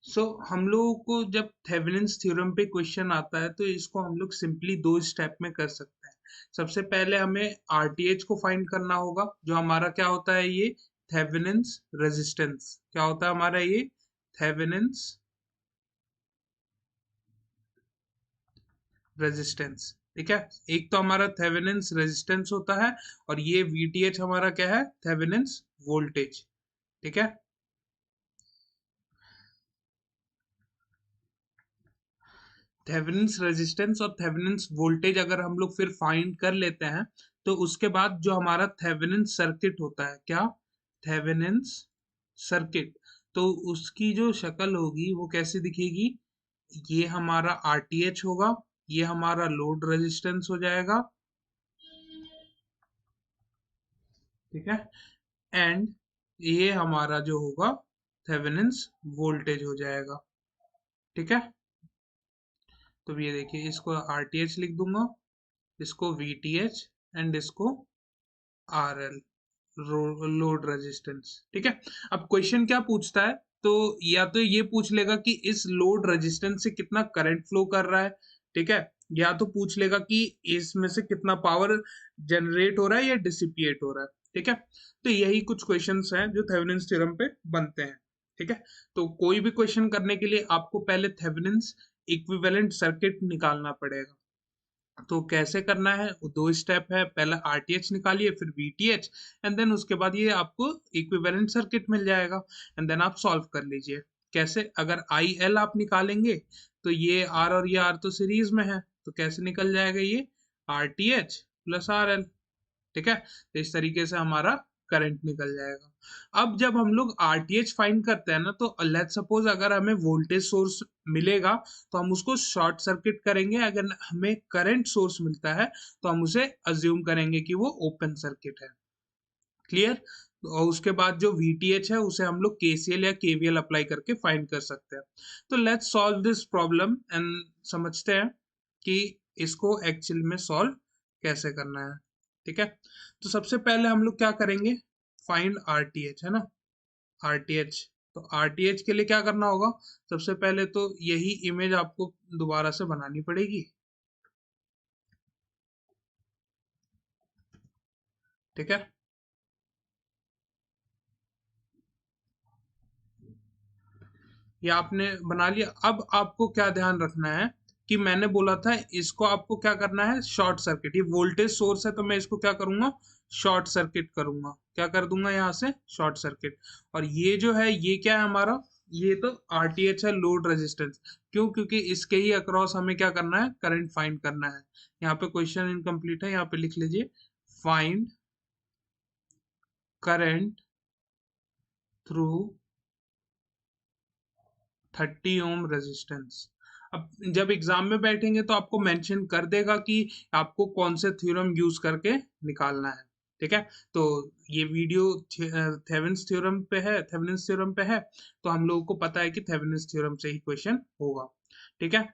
हम लोगों को जब थेवेनिन्स थ्योरम पे क्वेश्चन आता है तो इसको हम लोग सिंपली दो स्टेप में कर सकते हैं। सबसे पहले हमें आरटीएच को फाइंड करना होगा, जो हमारा क्या होता है, ये थेवेनिन्स रेजिस्टेंस। क्या होता है हमारा ये थेवेनिन्स रेजिस्टेंस। ठीक है, एक तो हमारा थेवेनिन्स रेजिस्टेंस होता है और ये वीटीएच हमारा क्या है, थेवेनिन्स वोल्टेज। ठीक है, थेवेनिन्स रेजिस्टेंस और थेवेनिन्स वोल्टेज अगर हम लोग फिर फाइंड कर लेते हैं तो उसके बाद जो हमारा थेवेनिन्स सर्किट होता है, क्या, थेवेनिन्स सर्किट, तो उसकी जो शक्ल होगी वो कैसे दिखेगी, ये हमारा आरटीएच होगा, ये हमारा लोड रेजिस्टेंस हो जाएगा। ठीक है, एंड ये हमारा जो होगा थेवेनिन्स वोल्टेज हो जाएगा। ठीक है, तो ये देखिए, इसको आरटीएच लिख दूंगा, इसको वीटीएच एंड इसको आरएल, लोड रेजिस्टेंस। ठीक है, अब क्वेश्चन क्या पूछता है, तो या तो ये पूछ लेगा कि इस लोड रेजिस्टेंस से कितना करंट फ्लो कर रहा है। ठीक है, या तो पूछ लेगा कि इसमें से कितना पावर जनरेट हो रहा है या डिसिपिएट हो रहा है। ठीक है, तो यही कुछ क्वेश्चंस हैं जो थेवेनिन्स थ्योरम पे बनते हैं। ठीक है, तो कोई भी क्वेश्चन करने के लिए आपको पहले थेवेनिन्स इक्विवेलेंट सर्किट निकालना पड़ेगा। तो कैसे करना है, वो दो स्टेप है, पहले आरटीएच निकालिए फिर वीटीएच, एंड देन उसके बाद ये आपको इक्विवेलेंट सर्किट मिल जाएगा, एंड देन आप सॉल्व कर लीजिए। कैसे, अगर आई एल आप निकालेंगे तो ये आर और ये आर तो सीरीज में है, तो कैसे निकल जाएगा ये आरटीएच प्लस आर एल। ठीक है, तो इस तरीके से हमारा करंट निकल जाएगा। अब जब हम लोग आरटीएच फाइंड करते हैं ना, तो लेट्स सपोज अगर हमें वोल्टेज सोर्स मिलेगा तो हम उसको शॉर्ट सर्किट करेंगे, अगर हमें करंट सोर्स मिलता है तो हम उसे अज्यूम करेंगे कि वो ओपन सर्किट है। क्लियर, और उसके बाद जो वीटीएच है उसे हम लोग केसीएल या केवीएल अप्लाई करके फाइंड कर सकते हैं। तो let's solve this problem and समझते हैं कि इसको एक्चुअल में सॉल्व कैसे करना है। ठीक है, तो सबसे पहले हम लोग क्या करेंगे, फाइंड आरटीएच, है ना, आरटीएच। तो आरटीएच के लिए क्या करना होगा, सबसे पहले तो यही इमेज आपको दोबारा से बनानी पड़ेगी। ठीक है, ये आपने बना लिया। अब आपको क्या ध्यान रखना है कि मैंने बोला था इसको आपको क्या करना है, शॉर्ट सर्किट। ये वोल्टेज सोर्स है तो मैं इसको क्या करूंगा, शॉर्ट सर्किट करूंगा। क्या कर दूंगा यहाँ से, शॉर्ट सर्किट। और ये जो है ये क्या है हमारा, ये तो आरटीएच है, लोड रेजिस्टेंस। क्यों, क्योंकि इसके ही अक्रॉस हमें क्या करना है, करंट फाइंड करना है। यहाँ पे क्वेश्चन इनकम्प्लीट है, यहाँ पे लिख लीजिए find current through 30 ohm resistance. अब जब एग्जाम में बैठेंगे तो आपको मेंशन कर देगा कि आपको कौन से थ्योरम यूज करके निकालना है। ठीक है, तो ये वीडियो थेवेनिन्स थ्योरम पे है, थेवेनिन्स थ्योरम पे है, तो हम लोगों को पता है कि थेवेनिन्स थ्योरम से ही क्वेश्चन होगा। ठीक है,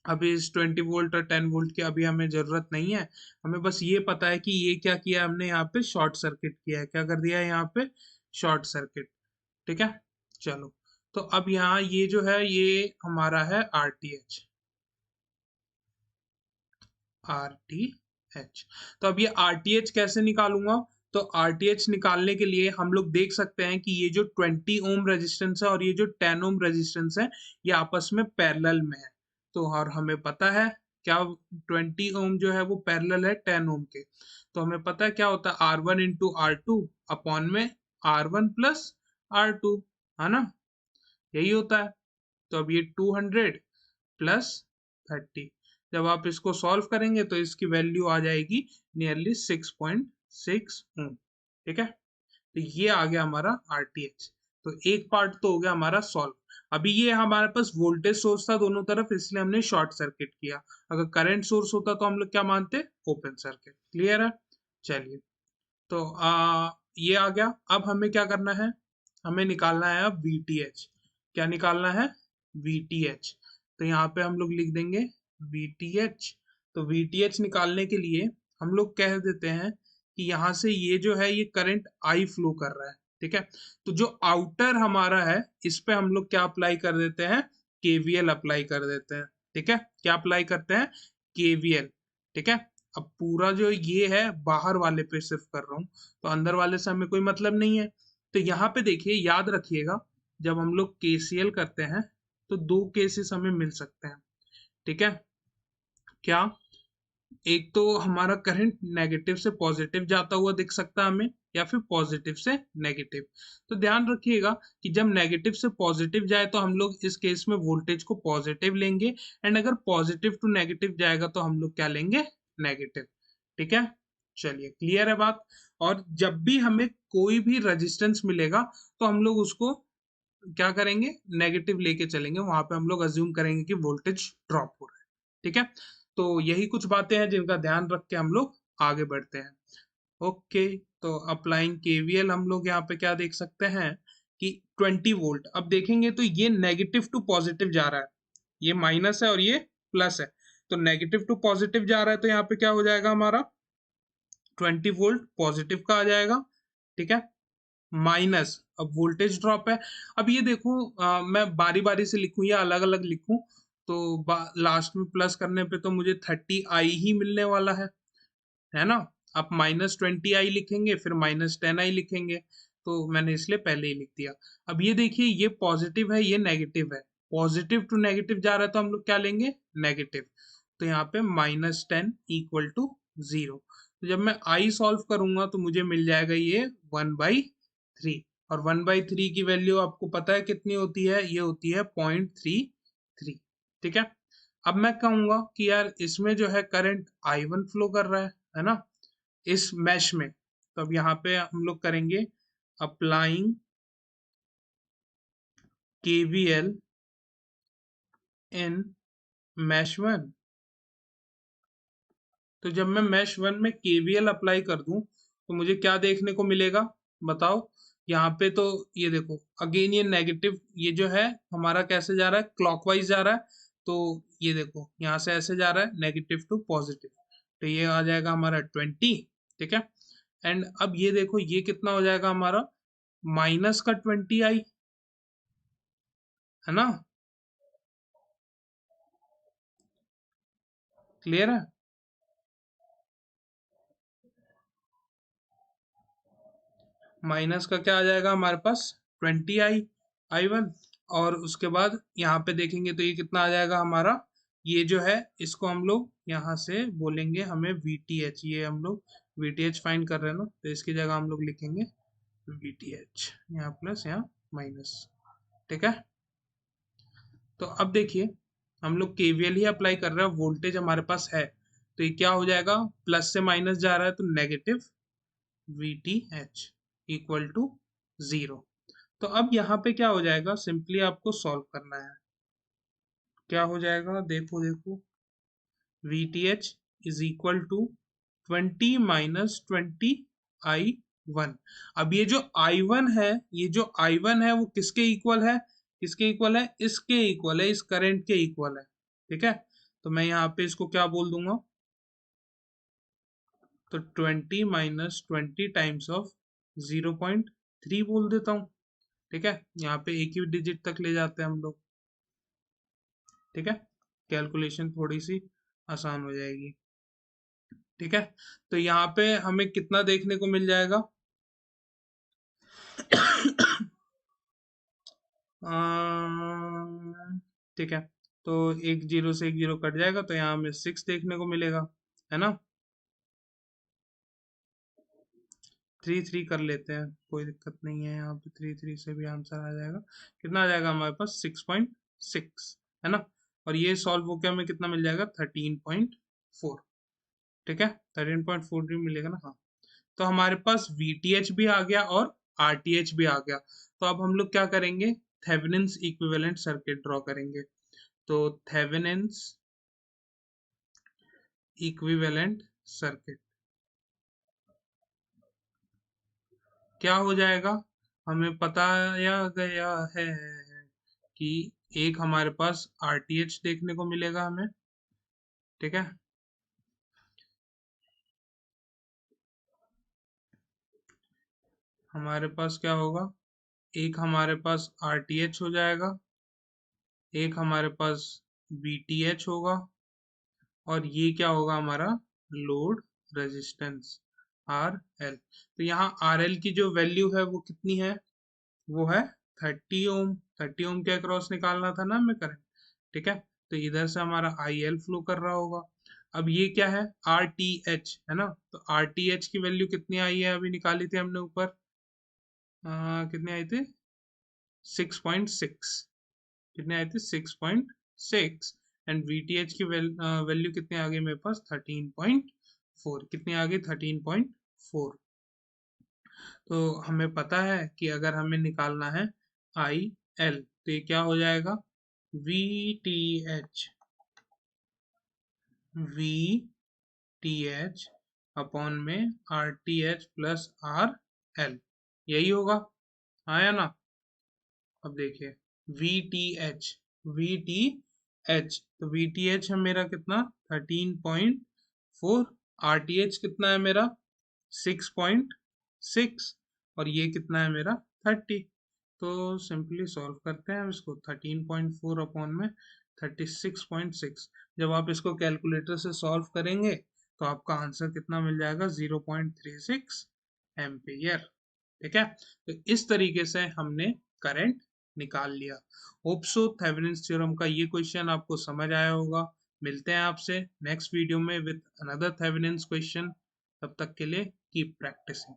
अभी इस 20 वोल्ट और 10 वोल्ट की अभी हमें जरूरत नहीं है, हमें बस ये पता है कि ये क्या किया हमने, यहाँ पे शॉर्ट सर्किट किया है। क्या कर दिया है यहाँ पे, शॉर्ट सर्किट। ठीक है, चलो, तो अब यहाँ ये जो है ये हमारा है आरटीएच, आरटीएच। तो अब ये आरटीएच कैसे निकालूंगा, तो आरटीएच निकालने के लिए हम लोग देख सकते हैं कि ये जो 20 ओम रेजिस्टेंस है और ये जो 10 ओम रेजिस्टेंस है ये आपस में पैरेलल में है। तो और हमें पता है क्या, 20 ओम जो है वो पैरेलल है 10 ओम के, तो हमें पता है क्या होता है, R one into R two upon में R one plus R two, है ना, यही होता है। तो अब ये 200 प्लस 30, जब आप इसको सॉल्व करेंगे तो इसकी वैल्यू आ जाएगी नियरली 6.6 ओम। ठीक है, तो ये आ गया हमारा आरटीएच। तो एक पार्ट तो हो गया हमारा सॉल्व। अभी ये हमारे पास वोल्टेज सोर्स था दोनों तरफ, इसलिए हमने शॉर्ट सर्किट किया। अगर करंट सोर्स होता तो हम लोग क्या मानते, ओपन सर्किट। क्लियर है, चलिए, तो ये आ गया। अब हमें क्या करना है, हमें निकालना है अब वीटीएच। क्या निकालना है, वीटीएच। तो यहाँ पे हम लोग लिख देंगे वीटीएच। तो वीटीएच निकालने के लिए हम लोग कह देते हैं कि यहाँ से ये जो है ये करंट आई फ्लो कर रहा है। ठीक है। तो जो आउटर हमारा है इस पे हम लोग क्या अप्लाई कर देते हैं, केवीएल अप्लाई कर देते हैं। ठीक है, क्या अप्लाई करते हैं, केवीएल। ठीक है, अब पूरा जो ये है बाहर वाले पे सिर्फ कर रहा हूं, तो अंदर वाले से हमें कोई मतलब नहीं है। तो यहाँ पे देखिए, याद रखिएगा, जब हम लोग केसीएल करते हैं तो दो केसेस हमें मिल सकते हैं। ठीक है, क्या, एक तो हमारा करंट नेगेटिव से पॉजिटिव जाता हुआ दिख सकता है हमें, या फिर पॉजिटिव से नेगेटिव। तो ध्यान रखिएगा कि जब नेगेटिव से पॉजिटिव जाए तो हम लोग इस केस में वोल्टेज को पॉजिटिव लेंगे, एंड अगर पॉजिटिव टू नेगेटिव जाएगा तो हम लोग क्या लेंगे, नेगेटिव। ठीक है, चलिए क्लियर है बात। और जब भी हमें कोई भी रेजिस्टेंस मिलेगा तो हम लोग उसको क्या करेंगे, नेगेटिव लेके चलेंगे, वहां पे हम लोग अज्यूम करेंगे कि वोल्टेज ड्रॉप हो रहा है। ठीक है, तो यही कुछ बातें हैं जिनका ध्यान रख के हम लोग आगे बढ़ते हैं। ओके, तो अप्लाइंग केवीएल हम लोग यहाँ पे क्या देख सकते हैं कि 20 वोल्ट। अब देखेंगे तो ये नेगेटिव टू पॉजिटिव जा रहा है, ये माइनस है और ये प्लस है। तो नेगेटिव टू पॉजिटिव जा रहा है तो यहाँ पे क्या हो जाएगा, हमारा 20 वोल्ट पॉजिटिव का आ जाएगा। ठीक है, माइनस, अब वोल्टेज ड्रॉप है। अब ये देखो, मैं बारी बारी से लिखूं या अलग अलग लिखूं, तो लास्ट में प्लस करने पे तो मुझे 30i ही मिलने वाला है ना। आप -20i लिखेंगे, फिर -10i लिखेंगे, तो मैंने इसलिए पहले ही लिख दिया। अब ये देखिए, ये पॉजिटिव है, ये नेगेटिव है, पॉजिटिव टू नेगेटिव जा रहा है तो हम लोग क्या लेंगे, नेगेटिव। तो यहाँ पे -10 इक्वल टू 0। तो जब मैं आई सॉल्व करूंगा तो मुझे मिल जाएगा ये 1/3। और 1/3 की वैल्यू आपको पता है कितनी होती है, ये होती है 0.33। ठीक है, अब मैं कहूंगा कि यार इसमें जो है करंट I1 फ्लो कर रहा है ना, इस मैश में। तो अब यहाँ पे हम लोग करेंगे अप्लाइंग KVL इन मैश 1। तो जब मैं मैश 1 में KVL अप्लाई कर दूं तो मुझे क्या देखने को मिलेगा, बताओ। यहाँ पे तो ये देखो, अगेन ये नेगेटिव, ये जो है हमारा कैसे जा रहा है, क्लॉकवाइज जा रहा है। तो ये देखो, यहाँ से ऐसे जा रहा है नेगेटिव टू पॉजिटिव, तो ये आ जाएगा हमारा 20। ठीक है, एंड अब ये देखो, ये कितना हो जाएगा हमारा, माइनस का 20i, है ना, क्लियर है। माइनस का क्या आ जाएगा हमारे पास, 20i, I1। और उसके बाद यहाँ पे देखेंगे तो ये कितना आ जाएगा हमारा, ये जो है इसको हम लोग यहाँ से बोलेंगे हमें VTH, ये हम लोग VTH फाइंड कर रहे हैं ना, तो इसकी जगह हम लोग लिखेंगे VTH, यहाँ प्लस यहाँ माइनस। ठीक है, तो अब देखिए, हम लोग केवीएल ही अप्लाई कर रहे हैं, वोल्टेज हमारे पास है, तो ये क्या हो जाएगा, प्लस से माइनस जा रहा है तो नेगेटिव VTH इक्वल टू 0। तो अब यहाँ पे क्या हो जाएगा, सिंपली आपको सॉल्व करना है। क्या हो जाएगा, देखो देखो, VTH is equal to 20 - 20 I1। अब ये जो I1 है, ये जो I1 है वो किसके इक्वल है, किसके इक्वल है, इसके इक्वल है, इस करंट के इक्वल है। ठीक है, तो मैं यहाँ पे इसको क्या बोल दूंगा, तो 20 - 20 टाइम्स ऑफ 0.3 बोल देता हूँ। ठीक है, यहाँ पे एक ही डिजिट तक ले जाते हैं हम लोग। ठीक है, कैलकुलेशन थोड़ी सी आसान हो जाएगी। ठीक है, तो यहाँ पे हमें कितना देखने को मिल जाएगा, ठीक है, तो एक जीरो से एक जीरो कट जाएगा तो यहाँ हमें 6 देखने को मिलेगा, है ना। 3 3 कर लेते हैं, कोई दिक्कत नहीं है, यहाँ पे 3 3 से भी आंसर आ जाएगा। कितना आ जाएगा हमारे पास, 6.6, है ना। और ये सॉल्व होकर हमें कितना मिल जाएगा, 13.4। ठीक है, 13.4 मिलेगा ना, हाँ। तो हमारे पास VTH भी आ गया और RTH भी आ गया। तो अब हम लोग क्या करेंगे, थेवेनिन्स इक्विवेलेंट सर्किट ड्रॉ करेंगे। तो थेवेनिन्स इक्विवेलेंट सर्किट क्या हो जाएगा, हमें बताया गया है कि एक हमारे पास RTH देखने को मिलेगा हमें। ठीक है, हमारे पास क्या होगा, एक हमारे पास RTH हो जाएगा, एक हमारे पास VTH होगा, और ये क्या होगा हमारा लोड रेजिस्टेंस RL। तो यहाँ RL की जो वैल्यू है वो कितनी है, वो है 30 ओम। 30 ओम के अक्रॉस निकालना था ना हमें करंट, ठीक है। तो इधर से हमारा IL फ्लो कर रहा होगा। अब ये क्या है, RTH है ना, तो RTH की वैल्यू कितनी आई है, अभी निकाली थी हमने ऊपर, कितने आई थी, 6.6। कितने आए थे, 6.6। एंड VTH की वैल्यू कितनी आ गई मेरे पास, 13.4। कितनी आ गई, 13.4। तो हमें पता है कि अगर हमें निकालना है IL, तो ये क्या हो जाएगा, VTH, VTH अपॉन में RTH प्लस RL, यही होगा, आया ना। अब देखिए VTH, VTH, तो VTH है मेरा कितना, 13.4, RTH कितना है मेरा, 6.6, और ये कितना है मेरा 30। तो सिंपली सॉल्व करते हैं हम इसको, 13.4 अपॉन में 36.6। जब आप इसको कैलकुलेटर से सॉल्व करेंगे तो आपका आंसर कितना मिल जाएगा, 0.36 एम्पियर। ठीक है, तो इस तरीके से हमने करंट निकाल लिया। होप सो थेवेनिन्स थ्योरम का ये क्वेश्चन आपको समझ आया होगा। मिलते हैं आपसे नेक्स्ट वीडियो में विद अनदर थेवेनिन्स क्वेश्चन। तब तक के लिए कीप प्रैक्टिसिंग।